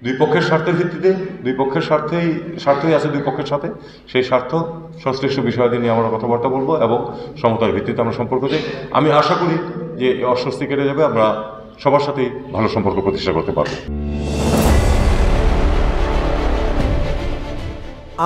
দুই পক্ষের স্বার্থের ভিত্তিতে দুই পক্ষের স্বার্থই আছে দুই পক্ষের সাথে, সেই স্বার্থ সংশ্লিষ্ট বিষয়াদি নিয়ে আমরা কথাবার্তা বলবো এবং সমতার ভিত্তিতে আমরা সম্পর্ক চাই। আমি আশা করি যে অস্বস্তি কেটে যাবে, আমরা সবার সাথেই ভালো সম্পর্ক প্রতিষ্ঠা করতে পারবো।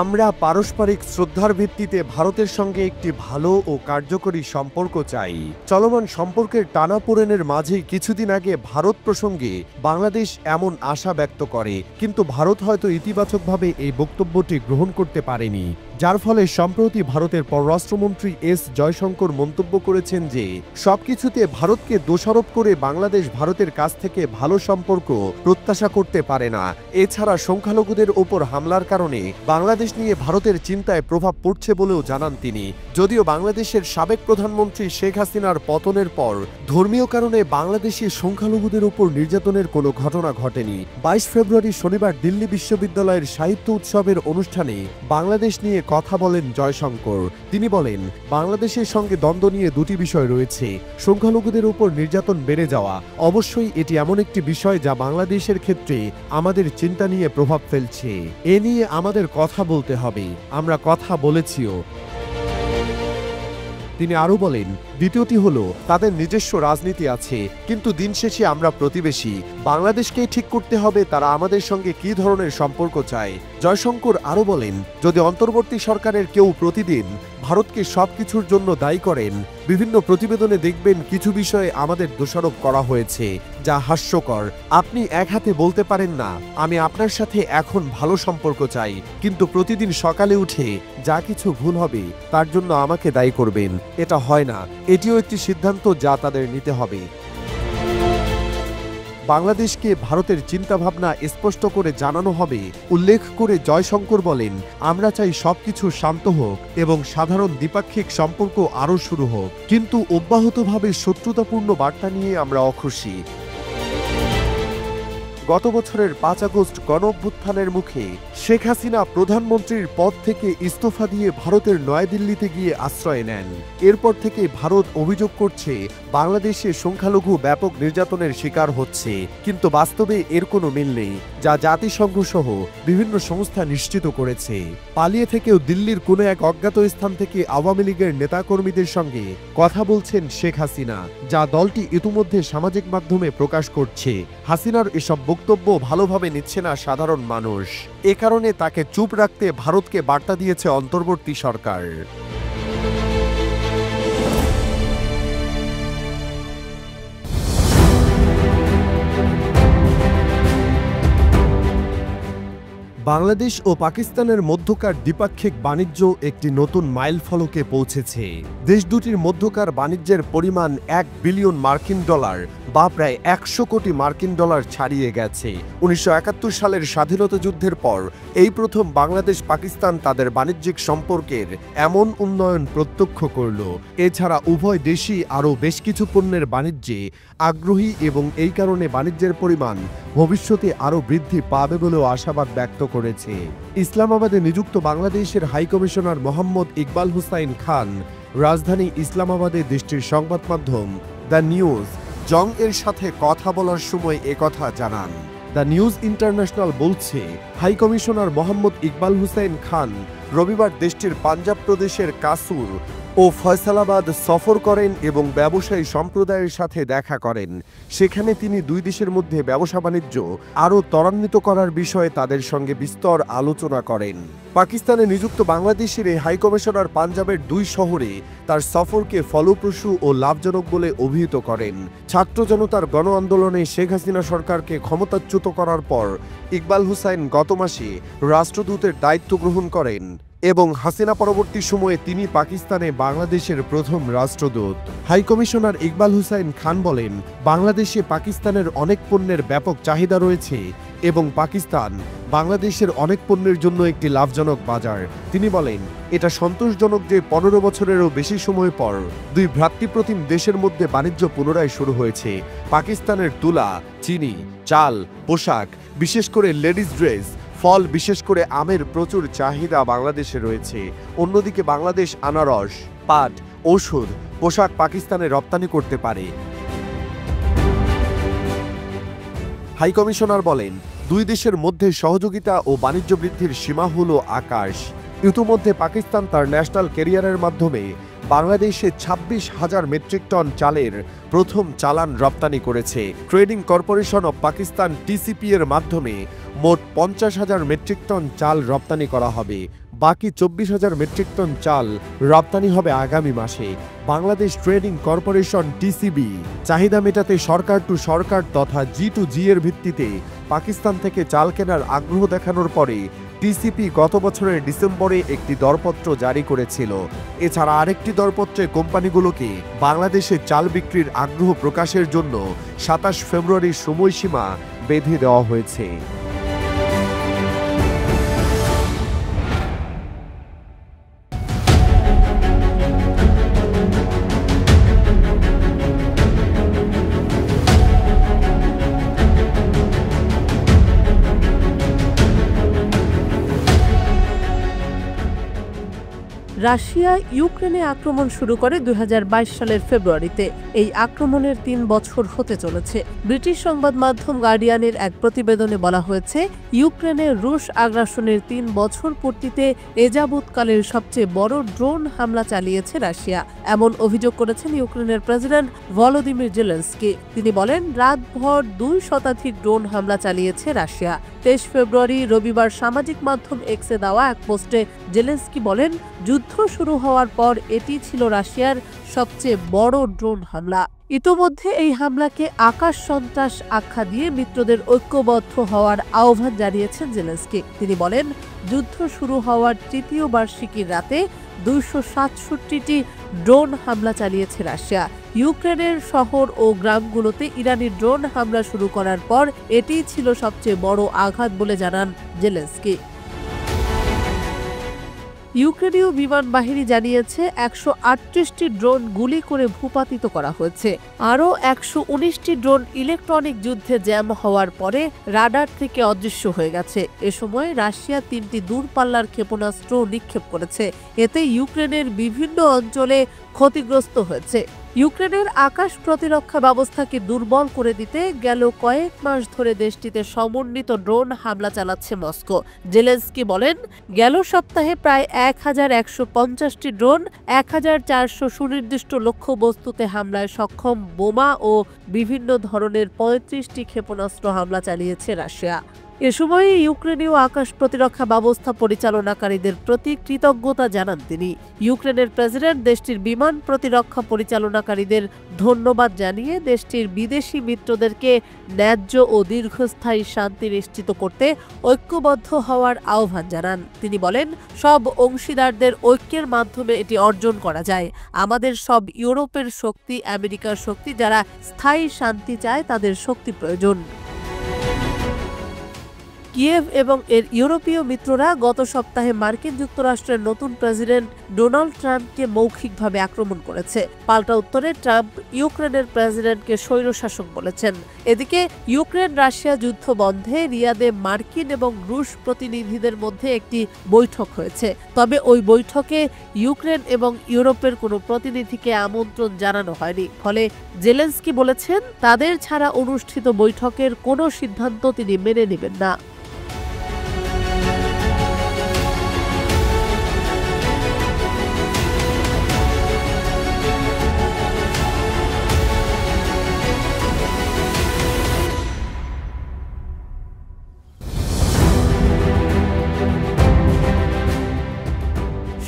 আমরা পারস্পরিক শ্রদ্ধার ভিত্তিতে ভারতের সঙ্গে একটি ভালো ও কার্যকরী সম্পর্ক চাই। চলমান সম্পর্কের টানাপোড়েনের মাঝেই কিছুদিন আগে ভারত প্রসঙ্গে বাংলাদেশ এমন আশা ব্যক্ত করে, কিন্তু ভারত হয়তো ইতিবাচকভাবে এই বক্তব্যটি গ্রহণ করতে পারেনি, যার ফলে সম্প্রতি ভারতের পররাষ্ট্রমন্ত্রী এস জয়শঙ্কর মন্তব্য করেছেন যে সবকিছুতে ভারতকে দোষারোপ করে বাংলাদেশ ভারতের কাছ থেকে ভালো সম্পর্ক প্রত্যাশা করতে পারে না। এছাড়া সংখ্যালঘুদের ওপর হামলার কারণে বাংলাদেশ নিয়ে ভারতের চিন্তায় প্রভাব পড়ছে বলেও জানান তিনি। যদিও বাংলাদেশের সাবেক প্রধানমন্ত্রী শেখ হাসিনার পতনের পর ধর্মীয় কারণে বাংলাদেশে সংখ্যালঘুদের উপর নির্যাতনের কোনো ঘটনা ঘটেনি। 22 ফেব্রুয়ারি শনিবার দিল্লি বিশ্ববিদ্যালয়ের সাহিত্য উৎসবের অনুষ্ঠানে বাংলাদেশ নিয়ে কথা বলেন জয়শঙ্কর। তিনি বলেন, বাংলাদেশের সঙ্গে দ্বন্দ্ব নিয়ে দুটি বিষয় রয়েছে, সংখ্যালঘুদের উপর নির্যাতন বেড়ে যাওয়া। অবশ্যই এটি এমন একটি বিষয় যা বাংলাদেশের ক্ষেত্রে আমাদের চিন্তা নিয়ে প্রভাব ফেলছে। এ নিয়ে আমাদের কথা বলতে হবে, আমরা কথা বলেছিও। তিনি আরও বলেন, দ্বিতীয়টি হলো তাদের নিজস্ব রাজনীতি আছে, কিন্তু দিন শেষে আমরা প্রতিবেশী। বাংলাদেশকেই ঠিক করতে হবে তারা আমাদের সঙ্গে কী ধরনের সম্পর্ক চায়। জয়শঙ্কর আরও বলেন, যদি অন্তর্বর্তী সরকারের কেউ প্রতিদিন ভারতকে সবকিছুর জন্য দায়ী করেন, বিভিন্ন প্রতিবেদনে দেখবেন কিছু বিষয়ে আমাদের দোষারোপ করা হয়েছে, যা হাস্যকর। আপনি এক হাতে বলতে পারেন না আমি আপনার সাথে এখন ভালো সম্পর্ক চাই, কিন্তু প্রতিদিন সকালে উঠে যা কিছু ভুল হবে তার জন্য আমাকে দায়ী করবেন। এটা হয় না। এটিও একটি সিদ্ধান্ত যা তাদের নিতে হবে। বাংলাদেশকে ভারতের চিন্তাভাবনা স্পষ্ট করে জানানো হবে উল্লেখ করে জয়শঙ্কর বলেন, আমরা চাই সবকিছু শান্ত হোক এবং সাধারণ দ্বিপাক্ষিক সম্পর্ক আরও শুরু হোক, কিন্তু অব্যাহতভাবে শত্রুতাপূর্ণ বার্তা নিয়ে আমরা অখুশি। গত বছরের 5 আগস্ট গণঅভ্যুত্থানের মুখে শেখ হাসিনা প্রধানমন্ত্রীর পদ থেকে ইস্তফা দিয়ে ভারতের নয়াদিল্লিতে গিয়ে আশ্রয় নেন। এরপর থেকে ভারত অভিযোগ করছে বাংলাদেশে সংখ্যালঘু ব্যাপক নির্যাতনের শিকার হচ্ছে, কিন্তু বাস্তবে এর কোনো মিল নেই, যা জাতিসংঘ সহ বিভিন্ন সংস্থা নিশ্চিত করেছে। পালিয়ে থেকেও দিল্লির কোনো এক অজ্ঞাত স্থান থেকে আওয়ামী লীগের নেতাকর্মীদের সঙ্গে কথা বলছেন শেখ হাসিনা, যা দলটি ইতিমধ্যে সামাজিক মাধ্যমে প্রকাশ করছে। হাসিনার এসব বক্তব্য ভালোভাবে নিচ্ছে না সাধারণ মানুষ। এ কারণে তাকে চুপ রাখতে ভারতকে বার্তা দিয়েছে অন্তর্বর্তী সরকার। বাংলাদেশ ও পাকিস্তানের মধ্যকার দ্বিপাক্ষিক বাণিজ্য একটি নতুন মাইলফলকে পৌঁছেছে। দেশ দুটির মধ্যকার বাণিজ্যের পরিমাণ $1 বিলিয়ন বা প্রায় 100 কোটি মার্কিন ডলার ছাড়িয়ে গেছে। 1971 সালের স্বাধীনতা যুদ্ধের পর এই প্রথম বাংলাদেশ পাকিস্তান তাদের বাণিজ্যিক সম্পর্কের এমন উন্নয়ন প্রত্যক্ষ করল। এছাড়া উভয় দেশই আরও বেশ কিছু পণ্যের বাণিজ্যে আগ্রহী এবং এই কারণে বাণিজ্যের পরিমাণ ভবিষ্যতে আরও বৃদ্ধি পাবে বলেও আশাবাদ ব্যক্ত করেছে। ইসলামাবাদে নিযুক্ত বাংলাদেশের হাইকমিশনার মোহাম্মদ ইকবাল হুসাইন খান রাজধানী ইসলামাবাদে দেশটির সংবাদ মাধ্যম দ্য নিউজ জং এর সাথে কথা বলার সময় একথা জানান। দ্য নিউজ ইন্টারন্যাশনাল বলছে, হাইকমিশনার মোহাম্মদ ইকবাল হুসাইন খান রবিবার দেশটির পাঞ্জাব প্রদেশের কাসুর ও ফয়সালাবাদ সফর করেন এবং ব্যবসায়ী সম্প্রদায়ের সাথে দেখা করেন। সেখানে তিনি দুই দেশের মধ্যে ব্যবসা বাণিজ্য আরও ত্বরান্বিত করার বিষয়ে তাদের সঙ্গে বিস্তর আলোচনা করেন। পাকিস্তানে নিযুক্ত বাংলাদেশের এই হাইকমিশনার পাঞ্জাবের 2 শহরে তার সফরকে ফলপ্রসূ ও লাভজনক বলে অভিহিত করেন। ছাত্র জনতার গণ আন্দোলনে শেখ হাসিনা সরকারকে ক্ষমতাচ্যুত করার পর ইকবাল হুসাইন গত মাসে রাষ্ট্রদূতের দায়িত্ব গ্রহণ করেন এবং হাসিনা পরবর্তী সময়ে তিনি পাকিস্তানে বাংলাদেশের প্রথম রাষ্ট্রদূত। হাইকমিশনার ইকবাল হুসাইন খান বলেন, বাংলাদেশে পাকিস্তানের অনেক পণ্যের ব্যাপক চাহিদা রয়েছে এবং পাকিস্তান বাংলাদেশের অনেক পণ্যের জন্য একটি লাভজনক বাজার। তিনি বলেন, এটা সন্তোষজনক যে 15 বছরেরও বেশি সময় পর দুই ভ্রাতৃপ্রতিম দেশের মধ্যে বাণিজ্য পুনরায় শুরু হয়েছে। পাকিস্তানের তুলা, চিনি, চাল, পোশাক, বিশেষ করে লেডিস ড্রেস, ফল বিশেষ করে আমের প্রচুর চাহিদা বাংলাদেশে রয়েছে। অন্যদিকে বাংলাদেশ আনারস, পাট, ঔষধ, পোশাক পাকিস্তানে রপ্তানি করতে পারে। হাইকমিশনার বলেন, দুই দেশের মধ্যে সহযোগিতা ও বাণিজ্য বৃদ্ধির সীমা হল আকাশ। ইতিমধ্যে পাকিস্তান তার ন্যাশনাল ক্যারিয়ারের মাধ্যমে বাংলাদেশে 26,000 মেট্রিক টন চালের প্রথম চালান রপ্তানি করেছে। Trading corporation of Pakistan TCP এর মাধ্যমে মোট 50,000 মেট্রিক টন চাল রপ্তানি করা হবে। বাকি 24,000 মেট্রিক টন চাল রপ্তানি হবে আগামী মাসে। বাংলাদেশ ট্রেডিং কর্পোরেশন টিসিবি চাহিদা মেটাতে সরকার টু সরকার তথা জি টু জি এর ভিত্তিতে পাকিস্তান থেকে চাল কেনার আগ্রহ দেখানোর পরে টিসিপি গত বছরের ডিসেম্বরে একটি দরপত্র জারি করেছিল। এছাড়া আরেকটি দরপত্রে কোম্পানিগুলোকে বাংলাদেশে চাল বিক্রির আগ্রহ প্রকাশের জন্য 27 ফেব্রুয়ারির সময়সীমা বেঁধে দেওয়া হয়েছে। রাশিয়া ইউক্রেনে আক্রমণ শুরু করে 2022 সালের ফেব্রুয়ারিতে। এই আক্রমণের 3 বছর হতে চলেছে। ব্রিটিশ সংবাদ মাধ্যম গার্ডিয়ানের এক প্রতিবেদনে বলা হয়েছে, ইউক্রেনে রুশ আগ্রাসনের 3 বছর পূর্তিতে এযাবৎকালের সবচেয়ে বড় ড্রোন হামলা চালিয়েছে রাশিয়া। এমন অভিযোগ করেছেন ইউক্রেনের প্রেসিডেন্ট ভলোদিমির জেলেনস্কি। তিনি বলেন, রাতভর 2 শতাধিক ড্রোন হামলা চালিয়েছে রাশিয়া। 23 ফেব্রুয়ারি রবিবার সামাজিক মাধ্যম এক্সে দেওয়া এক পোস্টে জেলেনস্কি বলেন, যুদ্ধ শুরু হওয়ার পর এটি ছিল রাশিয়ার সবচেয়ে বড় ড্রোন হামলা। ইতোমধ্যে এই হামলাকে আকাশ সন্ত্রাস আখ্যা দিয়ে মিত্রদের ঐক্যবদ্ধ হওয়ার আহ্বান জানিয়েছেন জেলেনস্কি। তিনি বলেন, যুদ্ধ শুরু হওয়ার 3য় বার্ষিকীর রাতে 267টি ড্রোন হামলা চালিয়েছে রাশিয়া। ইউক্রেনের শহর ও গ্রামগুলোতে ইরানি ড্রোন হামলা শুরু করার পর এটিই ছিল সবচেয়ে বড় আঘাত বলে জানান জেলেনস্কি। ইউক্রেনীয় বিমান বাহিনী জানিয়েছে 138টি ড্রোন গুলি করে ভূপাতিত করা হয়েছে। আরও 119টি ড্রোন ইলেকট্রনিক যুদ্ধে জ্যাম হওয়ার পরে রাডার থেকে অদৃশ্য হয়ে গেছে। এ সময় রাশিয়া 3টি দূরপাল্লার ক্ষেপণাস্ত্র নিক্ষেপ করেছে। এতে ইউক্রেনের বিভিন্ন অঞ্চলে ক্ষতিগ্রস্ত হয়েছে। ইউক্রেনের আকাশ প্রতিরক্ষা ব্যবস্থাকে দুর্বল করে দিতে গেল কয়েক মাস ধরে দেশটিতে সমন্বিত ড্রোন হামলা চালাচ্ছে মস্কো। জেলেনস্কি বলেন, গেল সপ্তাহে প্রায় 1,150টি ড্রোন 1,400 সুনির্দিষ্ট লক্ষ্যবস্তুতে হামলায় সক্ষম বোমা ও বিভিন্ন ধরনের 35টি ক্ষেপণাস্ত্র হামলা চালিয়েছে রাশিয়া। এ সময় ইউক্রেনীয় আকাশ প্রতিরক্ষা ব্যবস্থা পরিচালনাকারীদের প্রতি কৃতজ্ঞতা জানান তিনি। ইউক্রেনের প্রেসিডেন্ট দেশটির বিমান প্রতিরক্ষা পরিচালনাকারীদের ধন্যবাদ জানিয়ে দেশটির বিদেশি মিত্রদেরকে ন্যায্য ও দীর্ঘস্থায়ী শান্তি নিশ্চিত করতে ঐক্যবদ্ধ হওয়ার আহ্বান জানান। তিনি বলেন, সব অংশীদারদের ঐক্যের মাধ্যমে এটি অর্জন করা যায়। আমাদের সব ইউরোপের শক্তি, আমেরিকার শক্তি, যারা স্থায়ী শান্তি চায় তাদের শক্তি প্রয়োজন। কিয়েভ এবং এর ইউরোপীয় মিত্ররা গত সপ্তাহে মার্কিন যুক্তরাষ্ট্রের নতুন প্রেসিডেন্ট ডোনাল্ড ট্রাম্পকে মৌখিকভাবে আক্রমণ করেছে। পাল্টা উত্তরে ট্রাম্প ইউক্রেনের প্রেসিডেন্টকে স্বৈরশাসক বলেছেন। এদিকে ইউক্রেন রাশিয়া যুদ্ধ বন্ধে রিয়াদে মার্কিন এবং রুশ প্রতিনিধিদের মধ্যে একটি বৈঠক হয়েছে। তবে ওই বৈঠকে ইউক্রেন এবং ইউরোপের কোনো প্রতিনিধিকে আমন্ত্রণ জানানো হয়নি। ফলে জেলেনস্কি বলেছেন, তাদের ছাড়া অনুষ্ঠিত বৈঠকের কোনো সিদ্ধান্ত তিনি মেনে নেবেন না।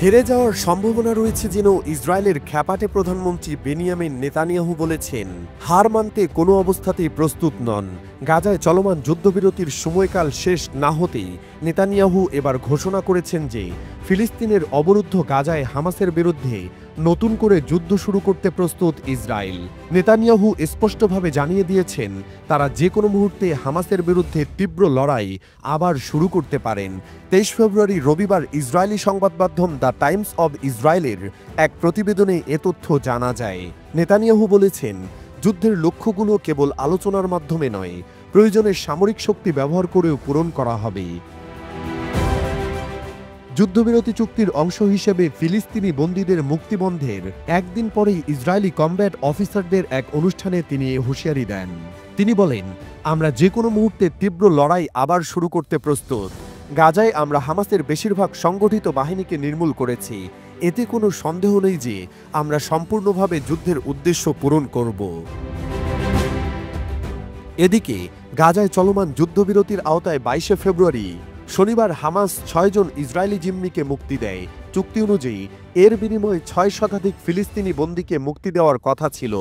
হেরে যাওয়ার সম্ভাবনা রয়েছে যেন ইসরায়েলের খ্যাপাটে প্রধানমন্ত্রী বেনিয়ামিন নেতানিয়াহু বলেছেন, হার মানতে কোনো অবস্থাতেই প্রস্তুত নন। গাজায় চলমান যুদ্ধবিরতির সময়কাল শেষ না হতেই নেতানিয়াহু এবার ঘোষণা করেছেন যে ফিলিস্তিনের অবরুদ্ধ গাজায় হামাসের বিরুদ্ধে নতুন করে যুদ্ধ শুরু করতে প্রস্তুত ইসরায়েল। নেতানিয়াহু স্পষ্টভাবে জানিয়ে দিয়েছেন, তারা যে কোনো মুহূর্তে হামাসের বিরুদ্ধে তীব্র লড়াই আবার শুরু করতে পারেন। 23 ফেব্রুয়ারি রবিবার ইসরায়েলি সংবাদ মাধ্যম দ্য টাইমস অব ইসরায়েলের এক প্রতিবেদনে এ তথ্য জানা যায়। নেতানিয়াহু বলেছেন, যুদ্ধের লক্ষ্যগুলো কেবল আলোচনার মাধ্যমে নয়, প্রয়োজনে সামরিক শক্তি ব্যবহার করেও পূরণ করা হবে। যুদ্ধবিরতি চুক্তির অংশ হিসেবে ফিলিস্তিনি বন্দীদের মুক্তিবন্ধের একদিন পরেই ইসরায়েলি কমব্যাট অফিসারদের এক অনুষ্ঠানে তিনি হুঁশিয়ারি দেন। তিনি বলেন, আমরা যে কোনো মুহূর্তে তীব্র লড়াই আবার শুরু করতে প্রস্তুত। গাজায় আমরা হামাসের বেশিরভাগ সংগঠিত বাহিনীকে নির্মূল করেছি। এতে কোনো সন্দেহ নেই যে আমরা সম্পূর্ণভাবে যুদ্ধের উদ্দেশ্য পূরণ করব। এদিকে গাজায় চলমান যুদ্ধবিরতির আওতায় 22শে ফেব্রুয়ারি শনিবার হামাস 6 জন ইসরায়েলি জিম্মিকে মুক্তি দেয়। চুক্তি অনুযায়ী এর বিনিময়ে 6 শতাধিক ফিলিস্তিনি বন্দীকে মুক্তি দেওয়ার কথা ছিল,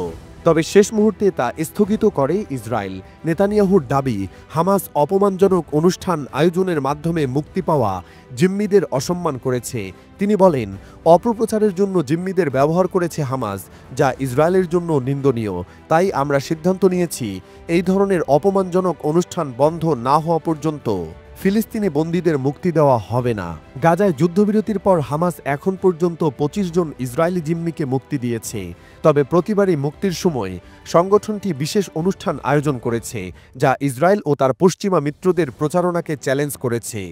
তবে শেষ মুহূর্তে তা স্থগিত করে ইসরায়েল। নেতানিয়াহুর দাবি, হামাস অপমানজনক অনুষ্ঠান আয়োজনের মাধ্যমে মুক্তি পাওয়া জিম্মিদের অসম্মান করেছে। তিনি বলেন, অপপ্রচারের জন্য জিম্মিদের ব্যবহার করেছে হামাস, যা ইসরায়েলের জন্য নিন্দনীয়। তাই আমরা সিদ্ধান্ত নিয়েছি, এই ধরনের অপমানজনক অনুষ্ঠান বন্ধ না হওয়া পর্যন্ত ফিলিস্তিনি বন্দীদের মুক্তি দেওয়া হবে না। গাজায় যুদ্ধবিরতির পর হামাস এখন পর্যন্ত 25 জন ইসরায়েলি জিম্মিকে মুক্তি দিয়েছে। তবে প্রতিবারই মুক্তির সময় সংগঠনটি বিশেষ অনুষ্ঠান আয়োজন করেছে, যা ইসরায়েল ও তার পশ্চিমা মিত্রদের প্রচারণাকে চ্যালেঞ্জ করেছে।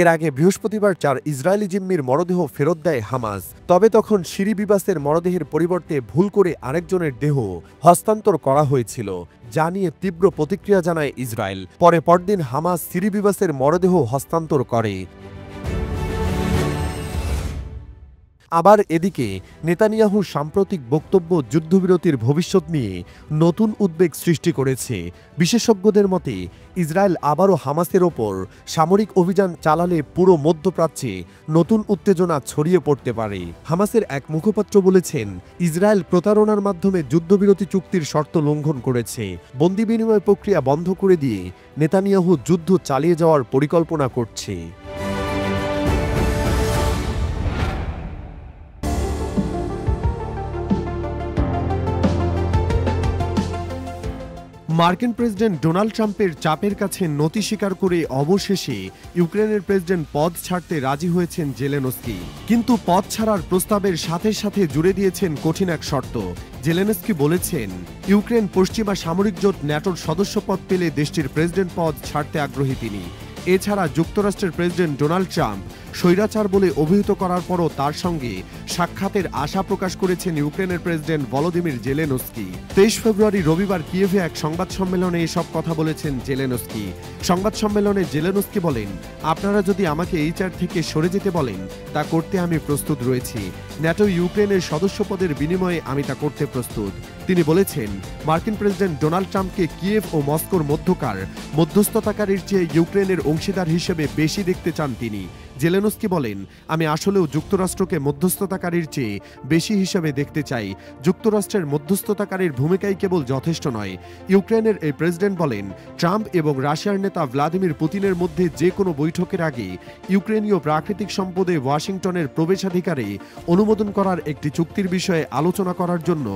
এর আগে বৃহস্পতিবার 4 ইসরায়েলি জিম্মির মরদেহ ফেরত দেয় হামাস। তবে তখন শিরি বিবাসের মরদেহের পরিবর্তে ভুল করে আরেকজনের দেহ হস্তান্তর করা হয়েছিল, যা নিয়ে তীব্র প্রতিক্রিয়া জানায় ইসরায়েল। পরদিন হামাস শিরি বিবাসের মরদেহ হস্তান্তর করে। আবার এদিকে নেতানিয়াহুর সাম্প্রতিক বক্তব্য যুদ্ধবিরতির ভবিষ্যৎ নিয়ে নতুন উদ্বেগ সৃষ্টি করেছে। বিশেষজ্ঞদের মতে, ইসরায়েল আবারও হামাসের ওপর সামরিক অভিযান চালালে পুরো মধ্যপ্রাচ্যে নতুন উত্তেজনা ছড়িয়ে পড়তে পারে। হামাসের এক মুখপাত্র বলেছেন, ইসরায়েল প্রতারণার মাধ্যমে যুদ্ধবিরতি চুক্তির শর্ত লঙ্ঘন করেছে। বন্দি বিনিময় প্রক্রিয়া বন্ধ করে দিয়ে নেতানিয়াহু যুদ্ধ চালিয়ে যাওয়ার পরিকল্পনা করছে। মার্কিন প্রেসিডেন্ট ডোনাল্ড ট্রাম্পের চাপের কাছে নতি স্বীকার করে অবশেষে ইউক্রেনের প্রেসিডেন্ট পদ ছাড়তে রাজি হয়েছেন জেলেনস্কি। কিন্তু পদ ছাড়ার প্রস্তাবের সাথে সাথে জুড়ে দিয়েছেন কঠিন এক শর্ত। জেলেনস্কি বলেছেন, ইউক্রেন পশ্চিমা সামরিক জোট ন্যাটোর সদস্যপদ পেলে দেশটির প্রেসিডেন্ট পদ ছাড়তে আগ্রহী তিনি। এছাড়া যুক্তরাষ্ট্রের প্রেসিডেন্ট ডোনাল্ড ট্রাম্প স্বৈরাচার বলে অভিহিত করার পরও তার সঙ্গে সাক্ষাতের আশা প্রকাশ করেছেন ইউক্রেনের প্রেসিডেন্ট ভলোদিমির জেলেনস্কি। 23 ফেব্রুয়ারি রবিবার কিয়েভে এক সংবাদ সম্মেলনে এসব কথা বলেছেন জেলেনস্কি। সংবাদ সম্মেলনে জেলেনস্কি বলেন, আপনারা যদি আমাকে এই চার থেকে সরে যেতে বলেন, তা করতে আমি প্রস্তুত রয়েছি। ন্যাটো ইউক্রেনের সদস্যপদের বিনিময়ে আমি তা করতে প্রস্তুত। তিনি বলেছেন, মার্কিন প্রেসিডেন্ট ডোনাল্ড ট্রাম্পকে কিয়েভ ও মস্কোর মধ্যকার মধ্যস্থতাকারীর চেয়ে ইউক্রেনের অংশীদার হিসেবে বেশি দেখতে চান তিনি। জেলেনস্কি বলেন, আমি আসলেও যুক্তরাষ্ট্রকে মধ্যস্থতাকারীর চেয়ে বেশি হিসেবে দেখতে চাই। যুক্তরাষ্ট্রের মধ্যস্থতাকারীর ভূমিকাই কেবল যথেষ্ট নয়। ইউক্রেনের এই প্রেসিডেন্ট বলেন, ট্রাম্প এবং রাশিয়ার নেতা ভ্লাদিমির পুতিনের মধ্যে যে কোনো বৈঠকের আগে ইউক্রেনীয় প্রাকৃতিক সম্পদে ওয়াশিংটনের প্রবেশাধিকারে অনুমোদন করার একটি চুক্তির বিষয়ে আলোচনা করার জন্য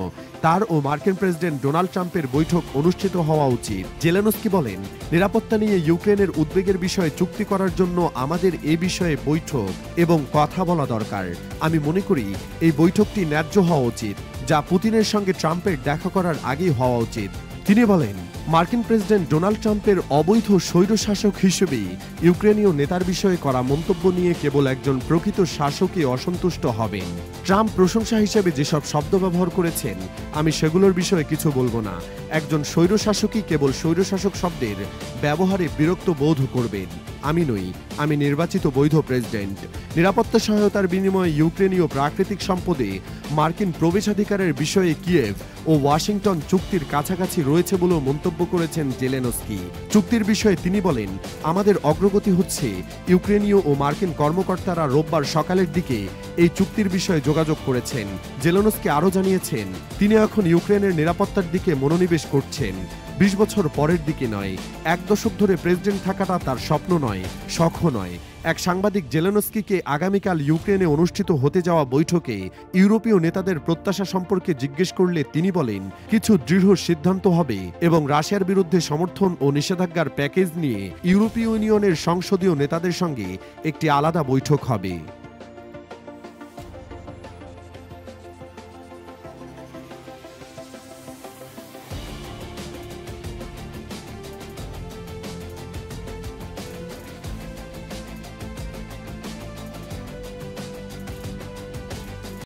তার ও মার্কিন প্রেসিডেন্ট ডোনাল্ড ট্রাম্পের বৈঠক অনুষ্ঠিত হওয়া উচিত। জেলেনস্কি বলেন, নিরাপত্তা নিয়ে ইউক্রেনের উদ্বেগের বিষয়ে চুক্তি করার জন্য আমাদের এ বিষয়ে বৈঠক এবং কথা বলা দরকার। আমি মনে করি এই বৈঠকটি ন্যায্য হওয়া উচিত, যা পুতিনের সঙ্গে ট্রাম্পের দেখা করার আগেই হওয়া উচিত। তিনি বলেন, মার্কিন প্রেসিডেন্ট ডোনাল্ড ট্রাম্পের অবৈধ স্বৈরশাসক হিসেবেই ইউক্রেনীয় নেতার বিষয়ে করা মন্তব্য নিয়ে কেবল একজন প্রকৃত শাসকই অসন্তুষ্ট হবেন। ট্রাম্প প্রশংসা হিসেবে যেসব শব্দ ব্যবহার করেছেন, আমি সেগুলোর বিষয়ে কিছু বলবো না। একজন স্বৈরশাসকই কেবল স্বৈরশাসক শব্দের ব্যবহারে বিরক্ত বোধ করবেন। আমি নই, আমি নির্বাচিত বৈধ প্রেসিডেন্ট। নিরাপত্তা সহায়তার বিনিময়ে ইউক্রেনীয় প্রাকৃতিক সম্পদে মার্কিন প্রবেশাধিকারের বিষয়ে কিয়েভ ও ওয়াশিংটন চুক্তির কাছাকাছি রয়েছে বলেও মন্তব্য করেছেন জেলেনস্কি। চুক্তির বিষয়ে তিনি বলেন, আমাদের অগ্রগতি হচ্ছে। ইউক্রেনীয় ও মার্কিন কর্মকর্তারা রোববার সকালের দিকে এই চুক্তির বিষয়ে যোগাযোগ করেছেন। জেলেনস্কি আরও জানিয়েছেন, তিনি এখন ইউক্রেনের নিরাপত্তার দিকে মনোনিবেশ করছেন। 20 বছর পরের দিকে নয়, 1 দশক ধরে প্রেসিডেন্ট থাকাটা তার স্বপ্ন নয়, শখও নয়। এক সাংবাদিক জেলেনস্কিকে আগামীকাল ইউক্রেনে অনুষ্ঠিত হতে যাওয়া বৈঠকে ইউরোপীয় নেতাদের প্রত্যাশা সম্পর্কে জিজ্ঞেস করলে তিনি বলেন, কিছু দৃঢ় সিদ্ধান্ত হবে এবং রাশিয়ার বিরুদ্ধে সমর্থন ও নিষেধাজ্ঞার প্যাকেজ নিয়ে ইউরোপীয় ইউনিয়নের সংসদীয় নেতাদের সঙ্গে একটি আলাদা বৈঠক হবে।